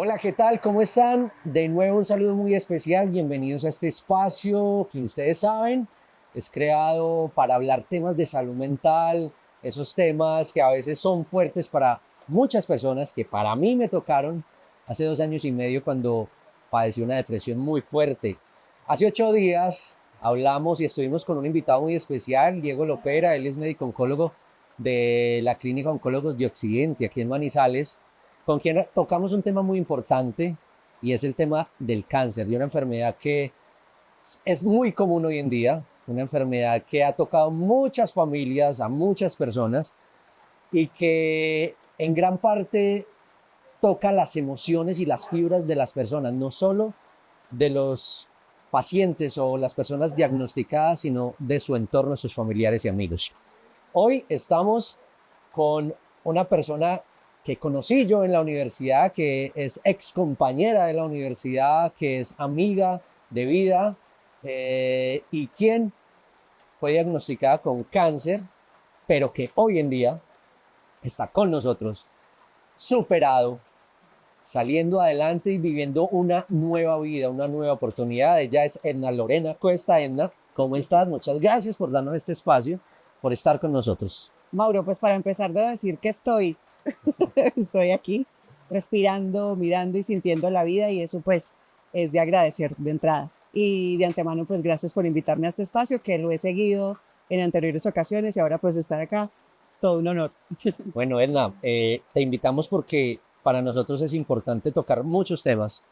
Hola, ¿qué tal? ¿Cómo están? De nuevo un saludo muy especial. Bienvenidos a este espacio que ustedes saben es creado para hablar temas de salud mental, esos temas que a veces son fuertes para muchas personas, que para mí me tocaron hace 2 años y medio cuando padecí una depresión muy fuerte. Hace 8 días hablamos y estuvimos con un invitado muy especial, Diego Lopera. Él es médico oncólogo de la Clínica Oncólogos de Occidente, aquí en Manizales, con quien tocamos un tema muy importante y es el tema del cáncer, de una enfermedad que es muy común hoy en día, una enfermedad que ha tocado muchas familias, a muchas personas y que en gran parte toca las emociones y las fibras de las personas, no solo de los pacientes o las personas diagnosticadas, sino de su entorno, sus familiares y amigos. Hoy estamos con una persona que conocí yo en la universidad, que es ex compañera de la universidad, que es amiga de vida y quien fue diagnosticada con cáncer, pero que hoy en día está con nosotros, superado, saliendo adelante y viviendo una nueva vida, una nueva oportunidad. Ella es Edna Lorena Cuesta. Edna, ¿cómo estás? Muchas gracias por darnos este espacio, por estar con nosotros. Mauro, pues para empezar debo decir que estoy aquí respirando, mirando y sintiendo la vida y eso pues es de agradecer de entrada. Y de antemano pues gracias por invitarme a este espacio que lo he seguido en anteriores ocasiones y ahora pues estar acá, todo un honor. Bueno, Edna, te invitamos porque para nosotros es importante tocar muchos temas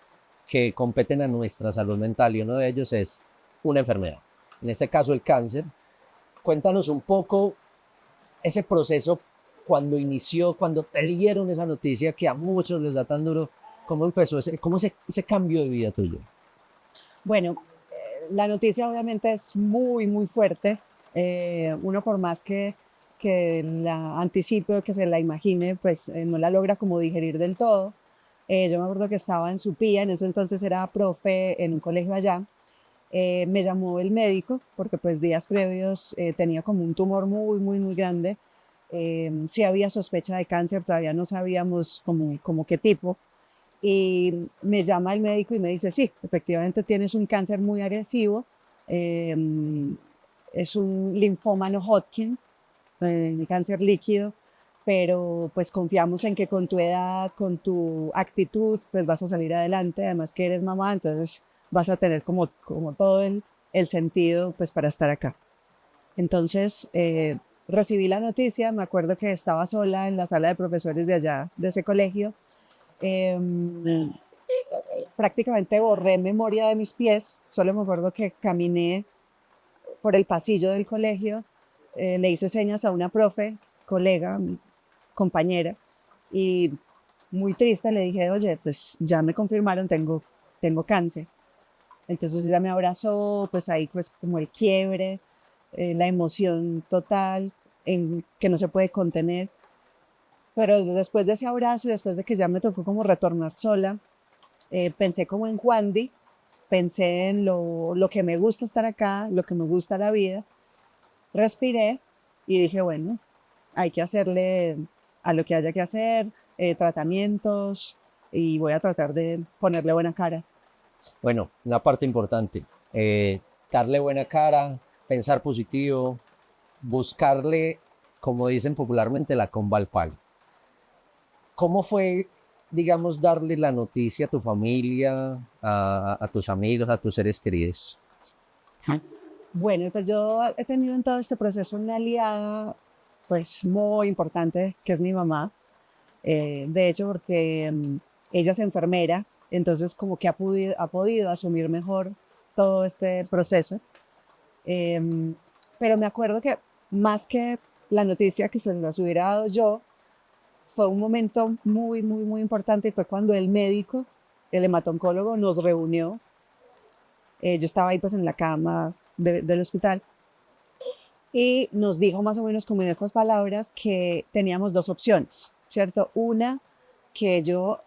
que competen a nuestra salud mental y uno de ellos es una enfermedad. En este caso, el cáncer. Cuéntanos un poco ese proceso cuando inició, cuando te dieron esa noticia que a muchos les da tan duro. ¿Cómo empezó ese cambio de vida tuyo? Bueno, la noticia obviamente es muy, muy fuerte. Uno por más que la anticipe, que se la imagine, pues no la logra como digerir del todo. Yo me acuerdo que estaba en Supía, en ese entonces era profe en un colegio allá. Me llamó el médico porque pues días previos tenía como un tumor muy, muy, muy grande. Sí había sospecha de cáncer, todavía no sabíamos como qué tipo. Y me llama el médico y me dice, sí, efectivamente tienes un cáncer muy agresivo. eh, es un linfoma no Hodgkin, cáncer líquido, pero pues confiamos en que con tu edad, con tu actitud, pues vas a salir adelante, además que eres mamá, entonces vas a tener como todo el sentido pues para estar acá. Entonces recibí la noticia, me acuerdo que estaba sola en la sala de profesores de allá, de ese colegio. Eh, Prácticamente borré memoria de mis pies, solo me acuerdo que caminé por el pasillo del colegio, le hice señas a una profe, colega, compañera, y muy triste le dije, oye, pues ya me confirmaron, tengo cáncer. Entonces ella me abrazó, pues ahí pues como el quiebre, la emoción total que no se puede contener. Pero después de ese abrazo y después de que ya me tocó como retornar sola, pensé como en Juandi, pensé en lo que me gusta estar acá, lo que me gusta la vida, respiré y dije, bueno, hay que hacerle a lo que haya que hacer, tratamientos y voy a tratar de ponerle buena cara. Bueno, una parte importante, darle buena cara, pensar positivo, buscarle, como dicen popularmente, la comba al palo. ¿Cómo fue, digamos, darle la noticia a tu familia, a tus amigos, a tus seres queridos? Bueno, pues yo he tenido en todo este proceso una aliada pues muy importante que es mi mamá. De hecho porque ella es enfermera, entonces como que ha podido asumir mejor todo este proceso. Em, pero me acuerdo que más que la noticia que se las hubiera dado yo, fue un momento muy, muy, muy importante y fue cuando el médico, el hematoncólogo, nos reunió. Yo estaba ahí pues en la cama del hospital y nos dijo más o menos como en estas palabras que teníamos dos opciones, ¿cierto? Una, que yo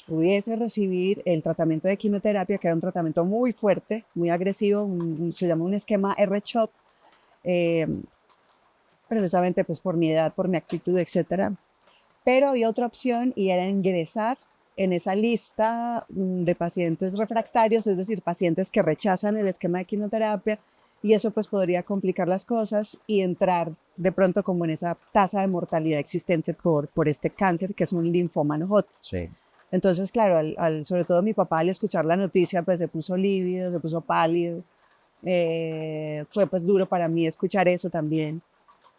pudiese recibir el tratamiento de quimioterapia, que era un tratamiento muy fuerte, muy agresivo, se llama un esquema R-CHOP, eh, precisamente pues por mi edad, por mi actitud, etcétera. Pero había otra opción y era ingresar en esa lista de pacientes refractarios, es decir, pacientes que rechazan el esquema de quimioterapia, y eso pues podría complicar las cosas y entrar de pronto como en esa tasa de mortalidad existente por este cáncer que es un linfoma no Hodgkin. Sí. Entonces, claro, sobre todo mi papá al escuchar la noticia pues se puso lívido, se puso pálido. Fue pues duro para mí escuchar eso también.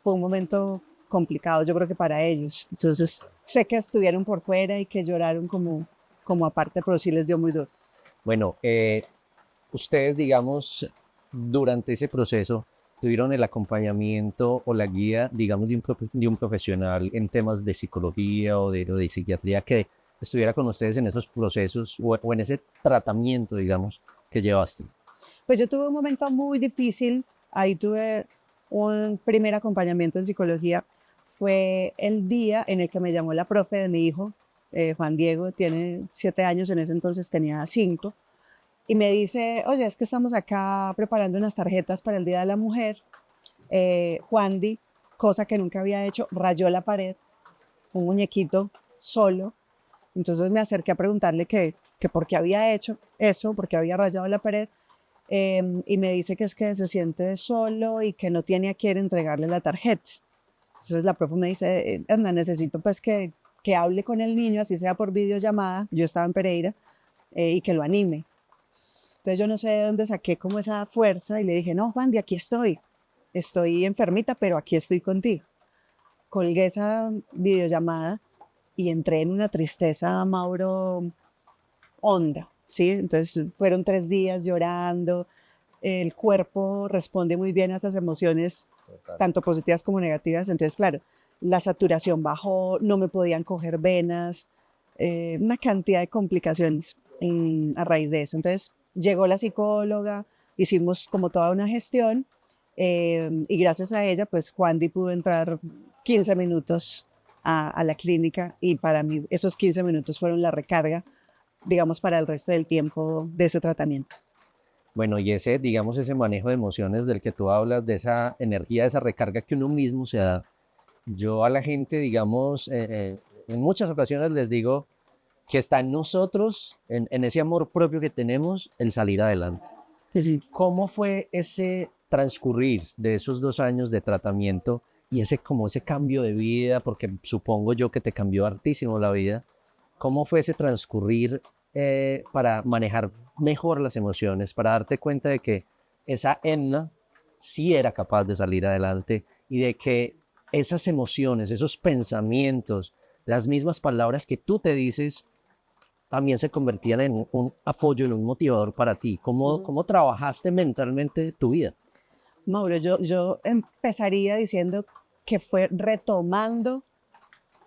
Fue un momento complicado, yo creo que para ellos. Entonces, sé que estuvieron por fuera y que lloraron como aparte, pero sí les dio muy duro. Bueno, ustedes, digamos, durante ese proceso, tuvieron el acompañamiento o la guía, digamos, de un profesional en temas de psicología o de psiquiatría que estuviera con ustedes en esos procesos o en ese tratamiento, digamos, que llevaste. Pues yo tuve un momento muy difícil, ahí tuve un primer acompañamiento en psicología, fue el día en el que me llamó la profe de mi hijo, Juan Diego, tiene 7 años, en ese entonces tenía 5, y me dice, oye, es que estamos acá preparando unas tarjetas para el Día de la Mujer. Juan Di, cosa que nunca había hecho, rayó la pared, un muñequito solo. Entonces me acerqué a preguntarle que por qué había hecho eso, por qué había rayado la pared. Y me dice que es que se siente solo y que no tiene a quién entregarle la tarjeta. Entonces la profe me dice, Edna, necesito pues que hable con el niño, así sea por videollamada, yo estaba en Pereira, y que lo anime. Entonces yo no sé de dónde saqué como esa fuerza y le dije, no, Juan, de aquí estoy enfermita, pero aquí estoy contigo. Colgué esa videollamada y entré en una tristeza, Mauro, honda, ¿sí? Entonces fueron 3 días llorando, el cuerpo responde muy bien a esas emociones, Total. tanto positivas como negativas, entonces claro, la saturación bajó, no me podían coger venas, una cantidad de complicaciones a raíz de eso. Entonces llegó la psicóloga, hicimos como toda una gestión, y gracias a ella pues Juan Di pudo entrar 15 minutos a la clínica y para mí esos 15 minutos fueron la recarga, digamos, para el resto del tiempo de ese tratamiento. Bueno, y ese, digamos, ese manejo de emociones del que tú hablas, de esa energía, de esa recarga que uno mismo se da. Yo a la gente, digamos, en muchas ocasiones les digo que está en nosotros, en ese amor propio que tenemos, el salir adelante. Sí. ¿Cómo fue ese transcurrir de esos 2 años de tratamiento y ese como ese cambio de vida? Porque supongo yo que te cambió hartísimo la vida. ¿Cómo fue ese transcurrir para manejar mejor las emociones, para darte cuenta de que esa Edna sí era capaz de salir adelante y de que esas emociones, esos pensamientos, las mismas palabras que tú te dices, también se convertían en un apoyo, en un motivador para ti? ¿Cómo trabajaste mentalmente tu vida? Mauro, yo empezaría diciendo que fue retomando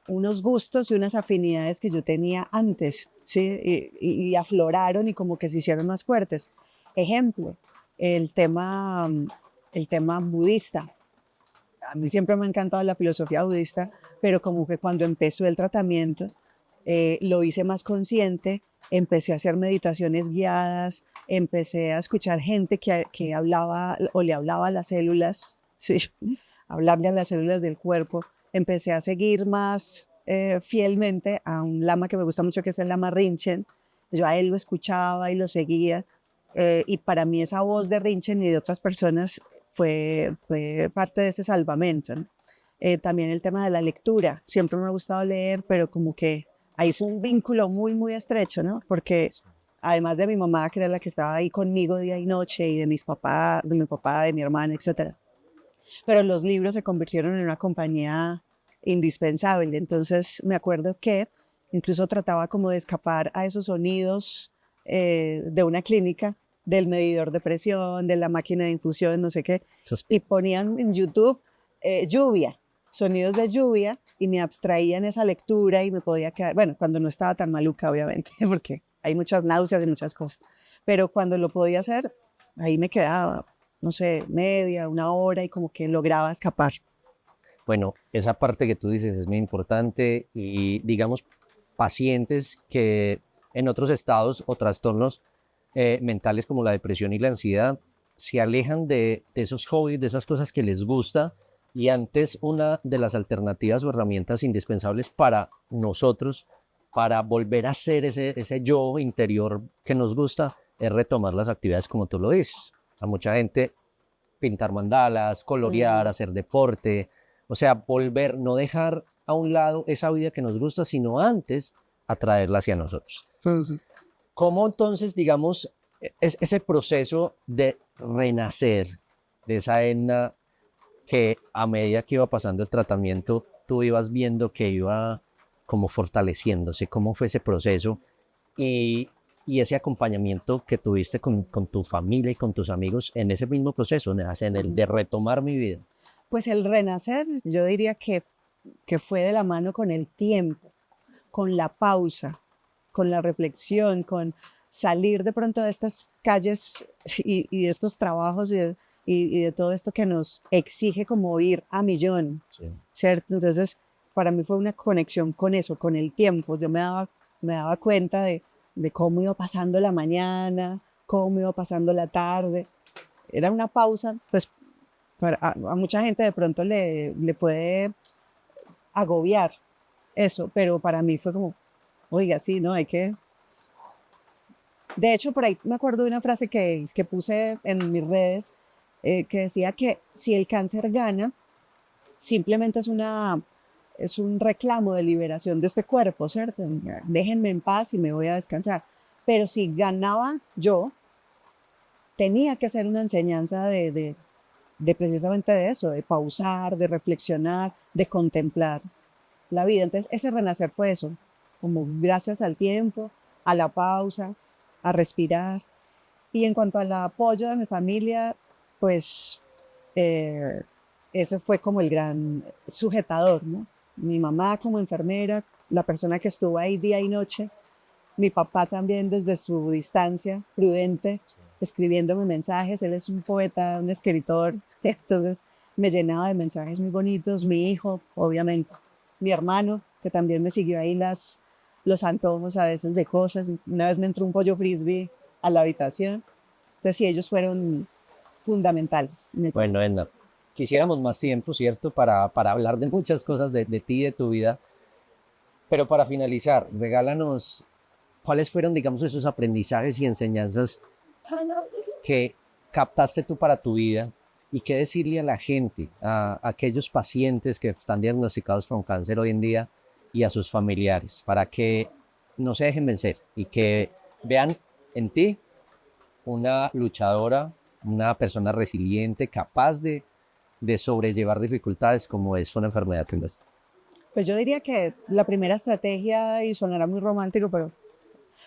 unos gustos y unas afinidades que yo tenía antes, ¿sí? Y afloraron y como que se hicieron más fuertes. Ejemplo, el tema, el tema budista. A mí siempre me ha encantado la filosofía budista, pero como que cuando empezó el tratamiento, lo hice más consciente, empecé a hacer meditaciones guiadas, empecé a escuchar gente que hablaba o le hablaba a las células, ¿sí? Hablarle a las células del cuerpo. Empecé a seguir más fielmente a un lama que me gusta mucho, que es el lama Rinchen. Yo a él lo escuchaba y lo seguía. Y para mí esa voz de Rinchen y de otras personas fue parte de ese salvamento, ¿no? También el tema de la lectura. Siempre me ha gustado leer, pero como que ahí fue un vínculo muy, muy estrecho, ¿no? Porque además de mi mamá, que era la que estaba ahí conmigo día y noche, y de mis papás, de mi papá, de mi hermana, etcétera, pero los libros se convirtieron en una compañía indispensable. Entonces me acuerdo que incluso trataba como de escapar a esos sonidos de una clínica, del medidor de presión, de la máquina de infusión, no sé qué, y ponían en YouTube lluvia, sonidos de lluvia, y me abstraía en esa lectura y me podía quedar, bueno, cuando no estaba tan maluca, obviamente, porque hay muchas náuseas y muchas cosas, pero cuando lo podía hacer, ahí me quedaba, no sé, media, una hora, y como que lograba escapar. Bueno, esa parte que tú dices es muy importante y digamos pacientes que en otros estados o trastornos mentales como la depresión y la ansiedad se alejan de esos hobbies, de esas cosas que les gusta, y antes una de las alternativas o herramientas indispensables para nosotros para volver a ser ese yo interior que nos gusta, es retomar las actividades como tú lo dices. A mucha gente pintar mandalas, colorear, hacer deporte, o sea, volver, no dejar a un lado esa vida que nos gusta, sino antes atraerla hacia nosotros. ¿Cómo entonces, digamos, es ese proceso de renacer de esa Edna que a medida que iba pasando el tratamiento, tú ibas viendo que iba como fortaleciéndose? ¿Cómo fue ese proceso? Y ese acompañamiento que tuviste con tu familia y con tus amigos en ese mismo proceso, en el de retomar mi vida. Pues el renacer, yo diría que fue de la mano con el tiempo, con la pausa, con la reflexión, con salir de pronto de estas calles y de estos trabajos y de todo esto que nos exige como ir a millón, Sí. ¿cierto? Entonces, para mí fue una conexión con eso, con el tiempo. Yo me daba cuenta de cómo iba pasando la mañana, cómo iba pasando la tarde. Era una pausa, pues a mucha gente de pronto le puede agobiar eso, pero para mí fue como, oiga, sí, ¿no? Hay que... De hecho, por ahí me acuerdo de una frase que puse en mis redes que decía que si el cáncer gana, simplemente es un reclamo de liberación de este cuerpo, ¿cierto? Déjenme en paz y me voy a descansar. Pero si ganaba yo, tenía que ser una enseñanza de precisamente de eso, de pausar, de reflexionar, de contemplar la vida. Entonces, ese renacer fue eso, como gracias al tiempo, a la pausa, a respirar. Y en cuanto al apoyo de mi familia, pues eh, ese fue como el gran sujetador, ¿no? Mi mamá como enfermera, la persona que estuvo ahí día y noche, mi papá también desde su distancia, prudente, escribiéndome mensajes. Él es un poeta, un escritor, entonces me llenaba de mensajes muy bonitos. Mi hijo, obviamente. Mi hermano, que también me siguió ahí los antojos a veces de cosas. Una vez me entró un pollo frisbee a la habitación. Entonces sí, ellos fueron fundamentales en el Bueno, proceso. Edna, quisiéramos más tiempo, ¿cierto? Para hablar de muchas cosas de ti y de tu vida. Pero para finalizar, regálanos cuáles fueron, digamos, esos aprendizajes y enseñanzas que captaste tú para tu vida y qué decirle a la gente, a aquellos pacientes que están diagnosticados con cáncer hoy en día y a sus familiares, para que no se dejen vencer y que vean en ti una luchadora, una persona resiliente, capaz de sobrellevar dificultades como es una enfermedad que no es. Pues yo diría que la primera estrategia, y sonará muy romántico,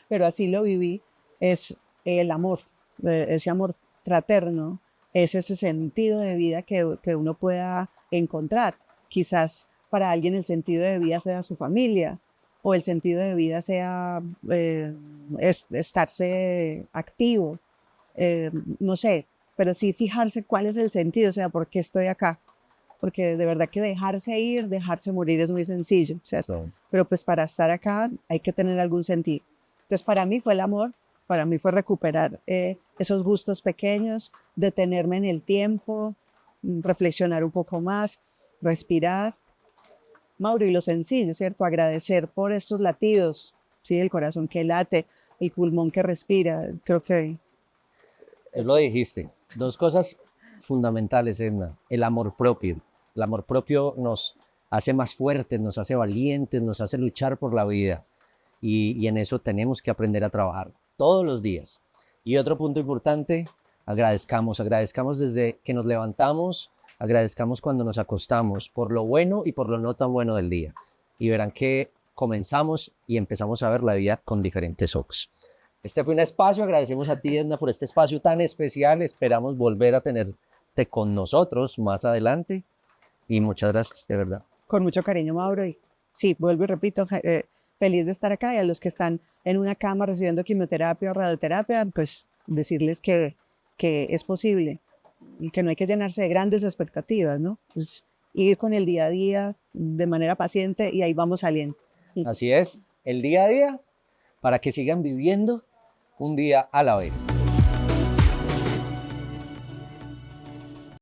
pero así lo viví, es el amor, ese amor fraterno, es ese sentido de vida que uno pueda encontrar. Quizás para alguien el sentido de vida sea su familia, o el sentido de vida sea estarse activo, no sé, pero sí fijarse cuál es el sentido, o sea, por qué estoy acá. Porque de verdad que dejarse ir, dejarse morir es muy sencillo, ¿cierto? So, Pero pues para estar acá hay que tener algún sentido. Entonces para mí fue el amor, para mí fue recuperar esos gustos pequeños, detenerme en el tiempo, reflexionar un poco más, respirar. Mauro, y lo sencillo, ¿cierto? Agradecer por estos latidos, ¿sí? El corazón que late, el pulmón que respira. Creo que tú lo dijiste, dos cosas fundamentales, Edna, el amor propio. El amor propio nos hace más fuertes, nos hace valientes, nos hace luchar por la vida y en eso tenemos que aprender a trabajar todos los días. Y otro punto importante, agradezcamos desde que nos levantamos, agradezcamos cuando nos acostamos por lo bueno y por lo no tan bueno del día. Y verán que comenzamos y empezamos a ver la vida con diferentes ojos. Este fue un espacio, agradecemos a ti, Edna, por este espacio tan especial. Esperamos volver a tenerte con nosotros más adelante. Y muchas gracias, de verdad. con mucho cariño, Mauro. Y sí, vuelvo y repito, feliz de estar acá y a los que están en una cama recibiendo quimioterapia o radioterapia, pues decirles que es posible y que no hay que llenarse de grandes expectativas, ¿no? Pues ir con el día a día de manera paciente y ahí vamos saliendo. Así es, el día a día para que sigan viviendo un día a la vez.